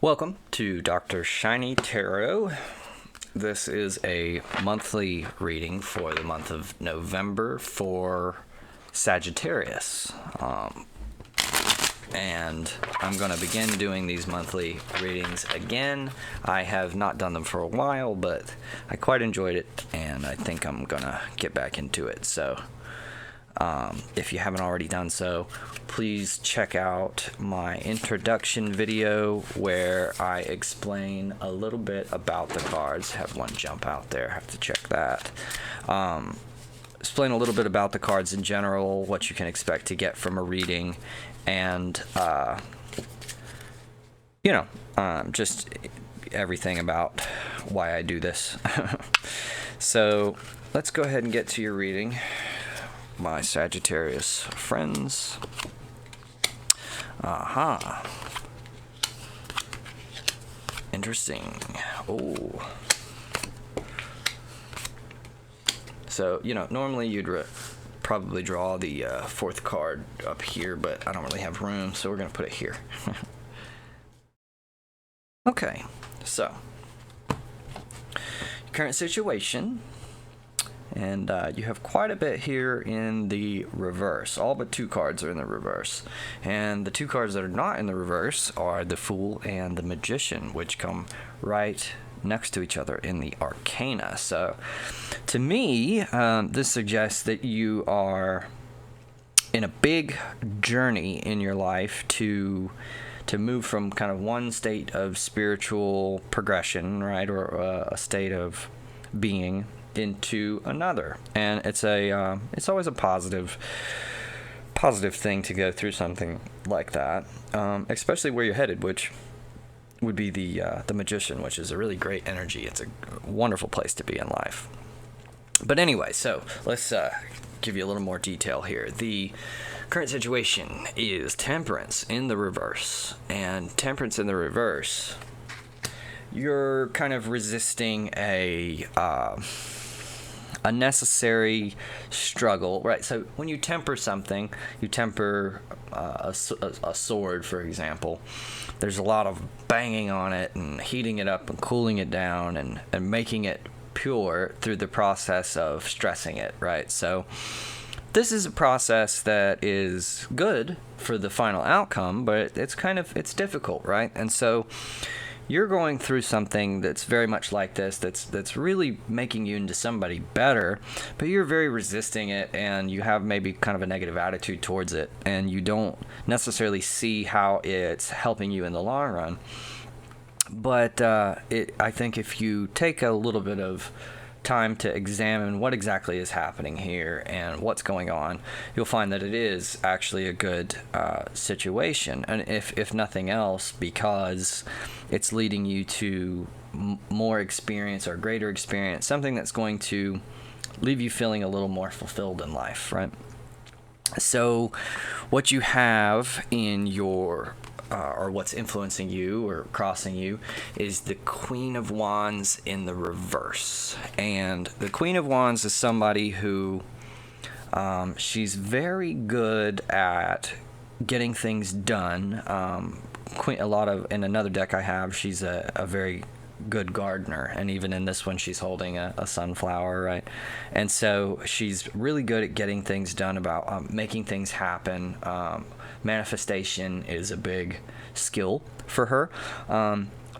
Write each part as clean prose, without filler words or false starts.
Welcome to DrShiny Tarot. This is a monthly reading for the month of November for Sagittarius. And I'm going to begin doing these monthly readings again. I have not done them for a while, but I quite enjoyed it, and I think I'm going to get back into it. So if you haven't already done so, please check out my introduction video where I explain a little bit about the cards. Have one jump out there, have to check that. Explain a little bit about the cards in general, what you can expect to get from a reading, and just everything about why I do this. So let's go ahead and get to your reading, my Sagittarius friends. Interesting. Oh. So, normally you'd probably draw the fourth card up here, but I don't really have room, so we're going to put it here. Okay, so current situation. And you have quite a bit here in the reverse. All but two cards are in the reverse. And the two cards that are not in the reverse are the Fool and the Magician, which come right next to each other in the Arcana. So, to me, this suggests that you are in a big journey in your life to move from kind of one state of spiritual progression, right, or a state of being, into another. And it's always a positive thing to go through something like that, especially where you're headed, which would be the Magician, which is a really great energy. It's a wonderful place to be in life. But anyway, so let's give you a little more detail here. The current situation is Temperance in the reverse, and Temperance in the reverse, you're kind of resisting a necessary struggle, right? So when you temper something, you temper a sword, for example, there's a lot of banging on it and heating it up and cooling it down and making it pure through the process of stressing it, right? So this is a process that is good for the final outcome, but it's difficult, right? And so you're going through something that's very much like this, that's really making you into somebody better, but you're very resisting it, and you have maybe kind of a negative attitude towards it, and you don't necessarily see how it's helping you in the long run. But I think if you take a little bit of time to examine what exactly is happening here and what's going on, you'll find that it is actually a good situation, and if nothing else, because it's leading you to more experience or greater experience, something that's going to leave you feeling a little more fulfilled in life, right? So what you have in your or what's influencing you or crossing you is the Queen of Wands in the reverse. And the Queen of Wands is somebody who she's very good at getting things done. In another deck I have, she's a very good gardener, and even in this one she's holding a sunflower, right? And so she's really good at getting things done, about making things happen. Manifestation is a big skill for her.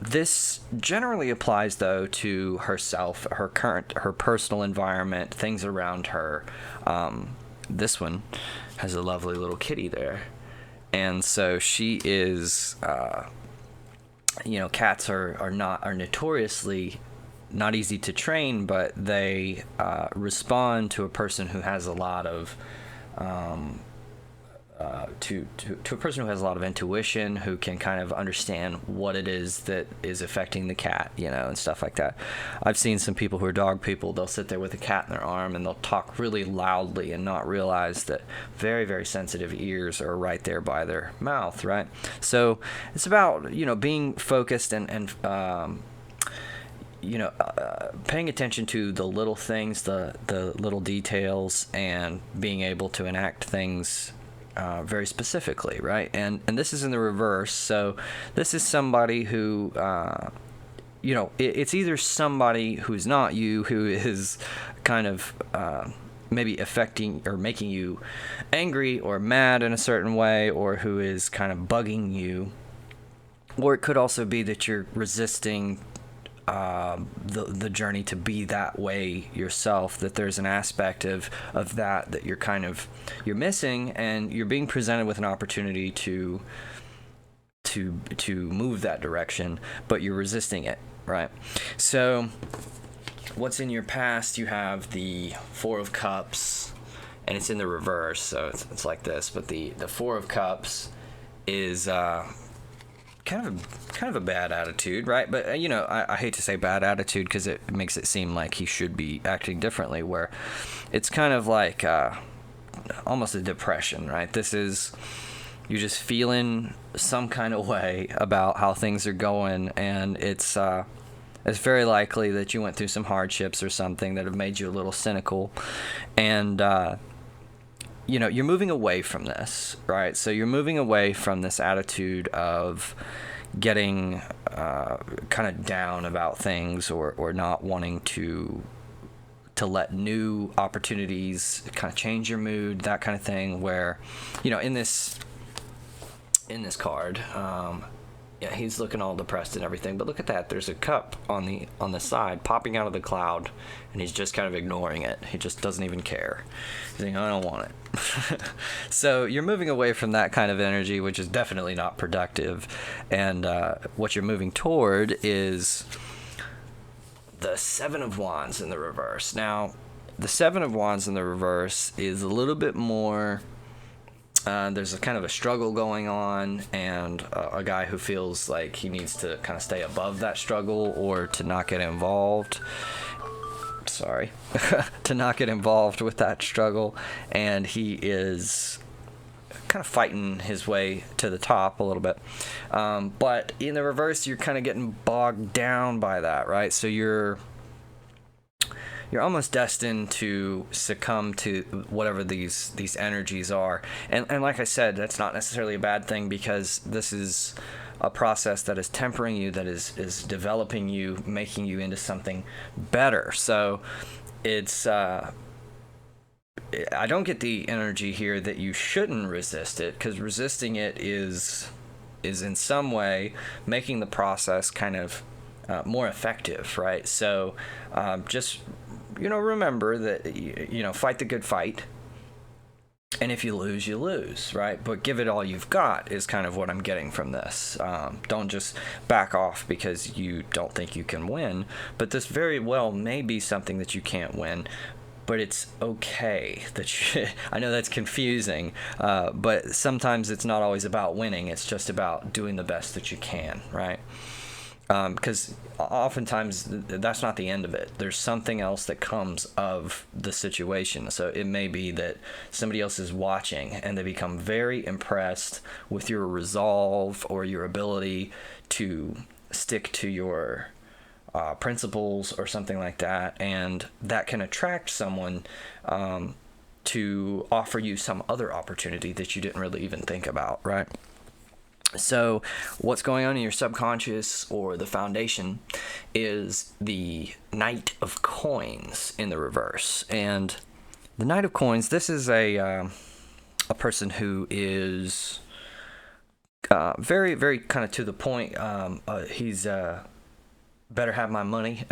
This generally applies, though, to herself, her personal environment, things around her. This one has a lovely little kitty there, and so she is cats are notoriously not easy to train, but they respond to a person who has a lot of to a person who has a lot of intuition, who can kind of understand what it is that is affecting the cat, and stuff like that. I've seen some people who are dog people, they'll sit there with a cat in their arm and they'll talk really loudly and not realize that very, very sensitive ears are right there by their mouth, right? So it's about, being focused and paying attention to the little things, the little details, and being able to enact things very specifically, right? And this is in the reverse. So this is somebody who, it's either somebody who's not you, who is kind of maybe affecting or making you angry or mad in a certain way, or who is kind of bugging you. Or it could also be that you're resisting the journey to be that way yourself, that there's an aspect of that you're missing, and you're being presented with an opportunity to move that direction, but you're resisting it, right? So what's in your past? You have the Four of Cups, and it's in the reverse, so it's like this, but the Four of Cups is kind of a bad attitude, right? But I hate to say bad attitude because it makes it seem like he should be acting differently, where it's kind of like almost a depression, right? This is, you're just feeling some kind of way about how things are going, and it's very likely that you went through some hardships or something that have made you a little cynical, and you're moving away from this, right? So you're moving away from this attitude of getting kind of down about things, or not wanting to let new opportunities kind of change your mood, that kind of thing, where, in this card, yeah, he's looking all depressed and everything, but look at that. There's a cup on the side popping out of the cloud, and he's just kind of ignoring it. He just doesn't even care. He's saying, I don't want it. So you're moving away from that kind of energy, which is definitely not productive. And what you're moving toward is the Seven of Wands in the reverse. Now, the Seven of Wands in the reverse is a little bit more... there's a kind of a struggle going on, and a guy who feels like he needs to kind of stay above that struggle, or to not get involved. To not get involved with that struggle, and he is kind of fighting his way to the top a little bit. But in the reverse, you're kind of getting bogged down by that, right? So you're almost destined to succumb to whatever these energies are. And like I said, that's not necessarily a bad thing, because this is a process that is tempering you, that is developing you, making you into something better. So it's I don't get the energy here that you shouldn't resist it, because resisting it is in some way making the process kind of more effective, right? So just remember that, fight the good fight. And if you lose, you lose, right? But give it all you've got is kind of what I'm getting from this. Don't just back off because you don't think you can win. But this very well may be something that you can't win. But it's okay that I know that's confusing, but sometimes it's not always about winning. It's just about doing the best that you can, right? Because oftentimes that's not the end of it. There's something else that comes of the situation. So it may be that somebody else is watching and they become very impressed with your resolve or your ability to stick to your principles or something like that, and that can attract someone to offer you some other opportunity that you didn't really even think about, right? So what's going on in your subconscious or the foundation is the Knight of Coins in the reverse. And the Knight of Coins, this is a person who is very, very kind of to the point. He's better have my money.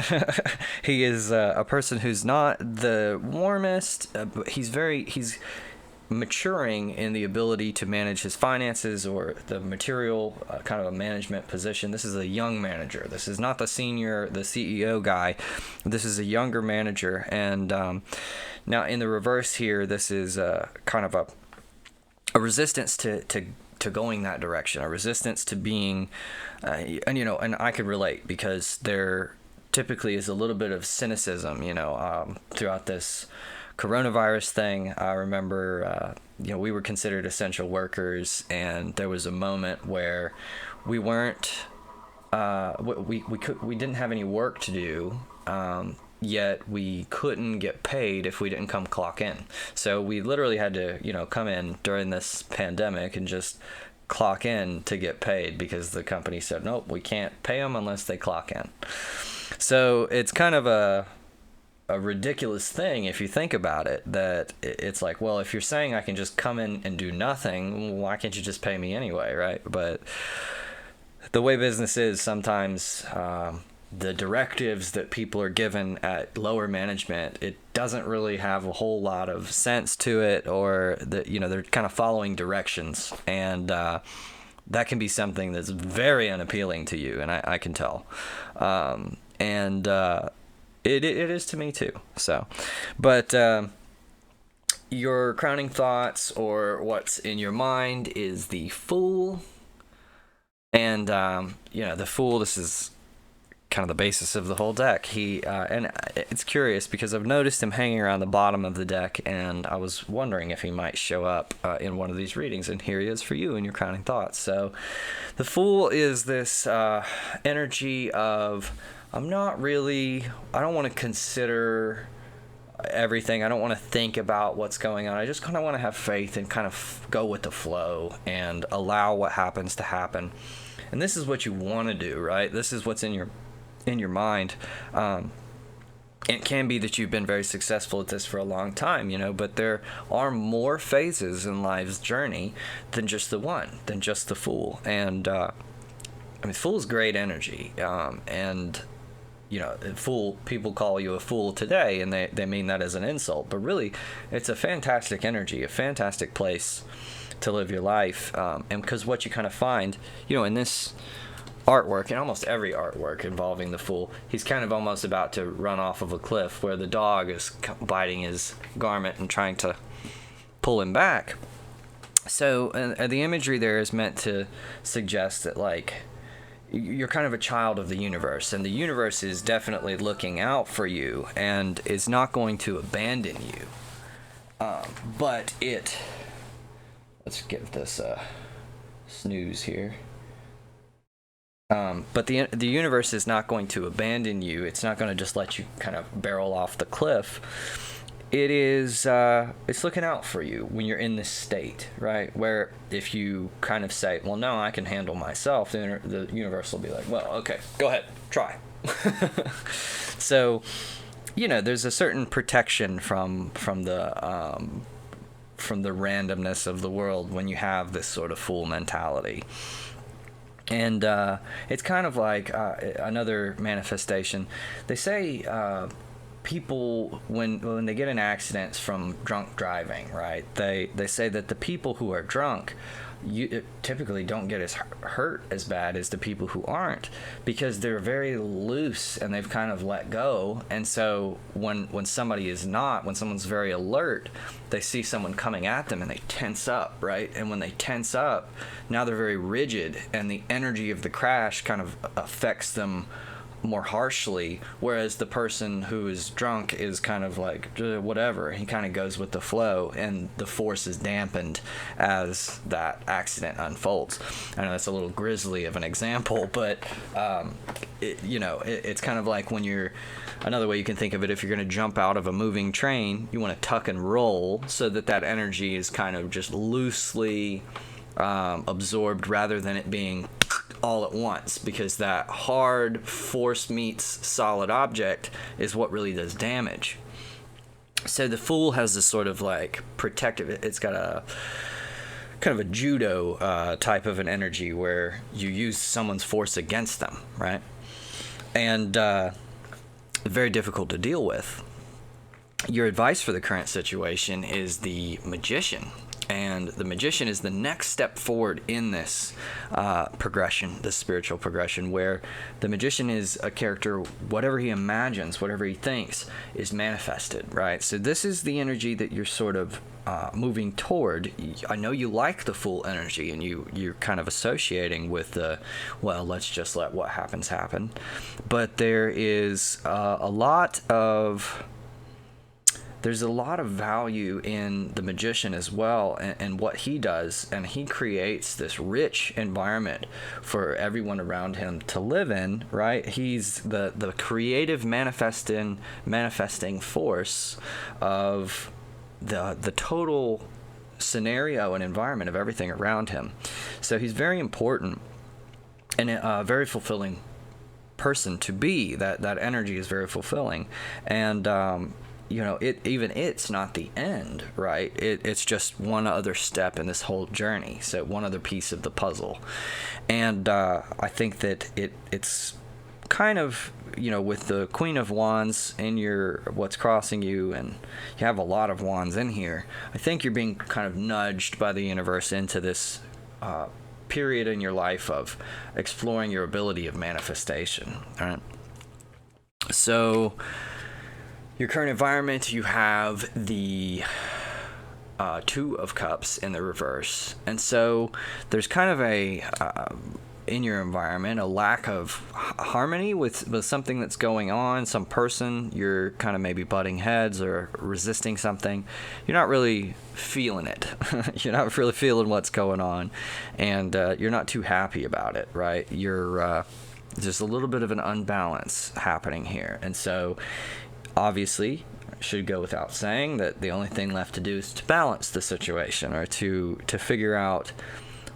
He is a person who's not the warmest, but he's maturing in the ability to manage his finances or the material kind of a management position. This is a young manager. This is not the senior, the CEO guy. This is a younger manager. And now in the reverse here, this is kind of a resistance to going that direction, a resistance to being, and I could relate, because there typically is a little bit of cynicism, throughout this coronavirus thing. I remember, we were considered essential workers, and there was a moment where we weren't, we didn't have any work to do, yet we couldn't get paid if we didn't come clock in. So we literally had to, come in during this pandemic and just clock in to get paid, because the company said, nope, we can't pay them unless they clock in. So it's kind of a ridiculous thing if you think about it, that it's like, well, if you're saying I can just come in and do nothing, why can't you just pay me anyway, right? But the way business is, sometimes the directives that people are given at lower management, it doesn't really have a whole lot of sense to it, or that, they're kind of following directions, and that can be something that's very unappealing to you, and I can tell. It is to me too. So, but your crowning thoughts, or what's in your mind, is the Fool. And the Fool, this is kind of the basis of the whole deck. And it's curious because I've noticed him hanging around the bottom of the deck, and I was wondering if he might show up in one of these readings, and here he is for you in your crowning thoughts. So the Fool is this energy of, I don't want to consider everything. I don't want to think about what's going on. I just kind of want to have faith and kind of go with the flow and allow what happens to happen. And this is what you want to do, right? This is what's in your mind. It can be that you've been very successful at this for a long time, but there are more phases in life's journey than just the one, than just the Fool. And Fool's great energy, and fool, people call you a fool today, and they mean that as an insult, but really it's a fantastic energy, a fantastic place to live your life. And because what you kind of find, in this artwork, and almost every artwork involving the Fool, he's kind of almost about to run off of a cliff, where the dog is biting his garment and trying to pull him back. So the imagery there is meant to suggest that, like, you're kind of a child of the universe, and the universe is definitely looking out for you and is not going to abandon you. But let's give this a snooze here. But the universe is not going to abandon you. It's not going to just let you kind of barrel off the cliff. It's looking out for you when you're in this state, right? Where if you kind of say, well, no, I can handle myself, then the universe will be like, well, okay, go ahead, try. So, there's a certain protection from the randomness of the world when you have this sort of Fool mentality. And it's kind of like another manifestation. They say people, when they get in accidents from drunk driving, right, they say that the people who are drunk typically don't get as hurt as bad as the people who aren't, because they're very loose and they've kind of let go. And so when someone's very alert, they see someone coming at them and they tense up, right? And when they tense up, now they're very rigid, and the energy of the crash kind of affects them more harshly, whereas the person who is drunk is kind of like whatever, he kind of goes with the flow, and the force is dampened as that accident unfolds. I know that's a little grisly of an example, but it's kind of like when you're, another way you can think of it, if you're going to jump out of a moving train, you want to tuck and roll so that energy is kind of just loosely absorbed, rather than it being all at once, because that hard force meets solid object is what really does damage. So the Fool has this sort of like protective, it's got a kind of a judo type of an energy where you use someone's force against them, right? And very difficult to deal with. Your advice for the current situation is the Magician. And the Magician is the next step forward in this progression, this spiritual progression, where the Magician is a character, whatever he imagines, whatever he thinks, is manifested, right? So this is the energy that you're sort of moving toward. I know you like the Fool energy, and you're kind of associating with the, well, let's just let what happens happen. But there is a lot of there's a lot of value in the magician as well, and what he does, and he creates this rich environment for everyone around him to live in, right? He's the creative manifesting force of the total scenario and environment of everything around him. So he's very important and a very fulfilling person to be. That energy is very fulfilling, and it's not the end, right? It's just one other step in this whole journey, so one other piece of the puzzle. And I think that it's kind of, with the Queen of Wands in your what's crossing you, and you have a lot of wands in here, I think you're being kind of nudged by the universe into this period in your life of exploring your ability of manifestation. All right. So your current environment, you have the Two of Cups in the reverse, and so there's kind of a in your environment a lack of harmony with something that's going on, some person. You're kind of maybe butting heads or resisting something. You're not really feeling it. You're not really feeling what's going on, and you're not too happy about it, right? You're there's a little bit of an unbalance happening here, and so obviously should go without saying that the only thing left to do is to balance the situation, or to figure out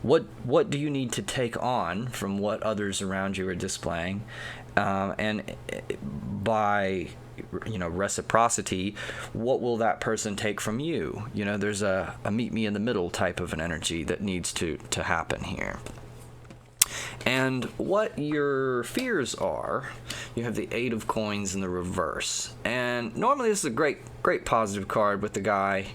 what do you need to take on from what others around you are displaying, and by reciprocity, what will that person take from you? There's a meet me in the middle type of an energy that needs to happen here. And what your fears are, you have the Eight of Coins in the reverse. And normally this is a great positive card with the guy,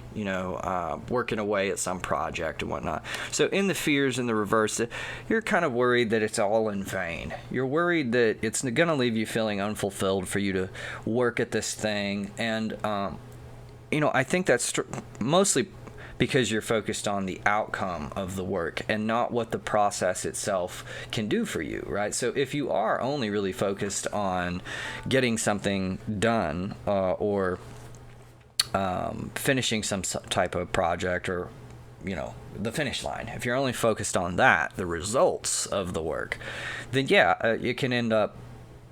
working away at some project and whatnot. So in the fears in the reverse, you're kind of worried that it's all in vain. You're worried that it's going to leave you feeling unfulfilled for you to work at this thing. And, I think that's mostly because you're focused on the outcome of the work and not what the process itself can do for you, right? So if you are only really focused on getting something done, or finishing some type of project, or the finish line, if you're only focused on that, the results of the work, then it can end up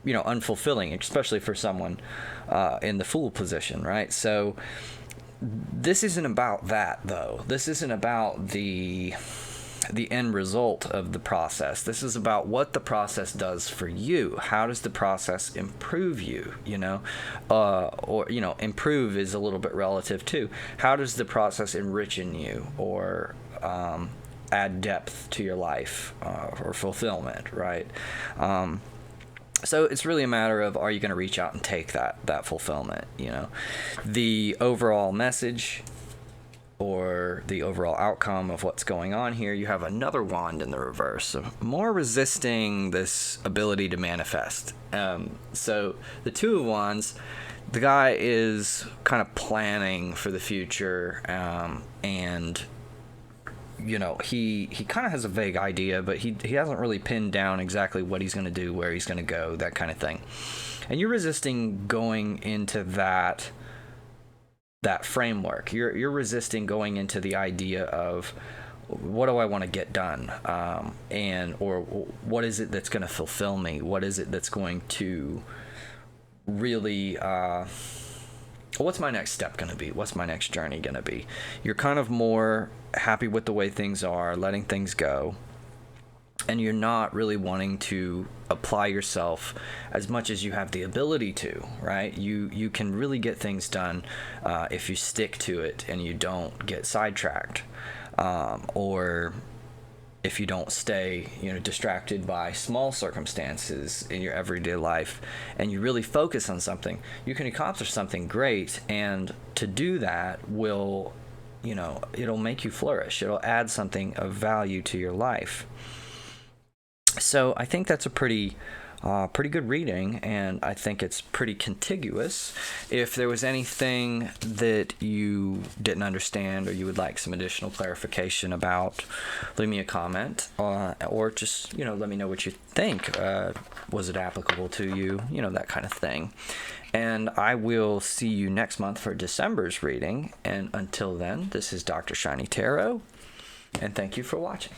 unfulfilling, especially for someone in the Fool position, right? So this isn't about that, though. This isn't about the end result of the process. This is about what the process does for you. How does the process improve you? Improve is a little bit relative too. How does the process enrich in you, or add depth to your life, or fulfillment, right? So it's really a matter of, are you going to reach out and take that fulfillment? The overall message, or the overall outcome of what's going on here, you have another wand in the reverse, so more resisting this ability to manifest. So the Two of Wands, the guy is kind of planning for the future, and he kind of has a vague idea, but he hasn't really pinned down exactly what he's going to do, where he's going to go, that kind of thing. And you're resisting going into that framework. You're resisting going into the idea of, what do I want to get done, or what is it that's going to fulfill me? What is it that's going to really what's my next step going to be? What's my next journey going to be? You're kind of more happy with the way things are, letting things go, and you're not really wanting to apply yourself as much as you have the ability to, right? You can really get things done if you stick to it and you don't get sidetracked, or if you don't stay, distracted by small circumstances in your everyday life, and you really focus on something, you can accomplish something great. And to do that will, it'll make you flourish. It'll add something of value to your life. So I think that's a pretty pretty good reading, and I think it's pretty contiguous. If there was anything that you didn't understand or you would like some additional clarification about, leave me a comment, or just, let me know what you think. Was it applicable to you? That kind of thing. And I will see you next month for December's reading. And until then, this is DrShiny Tarot, and thank you for watching.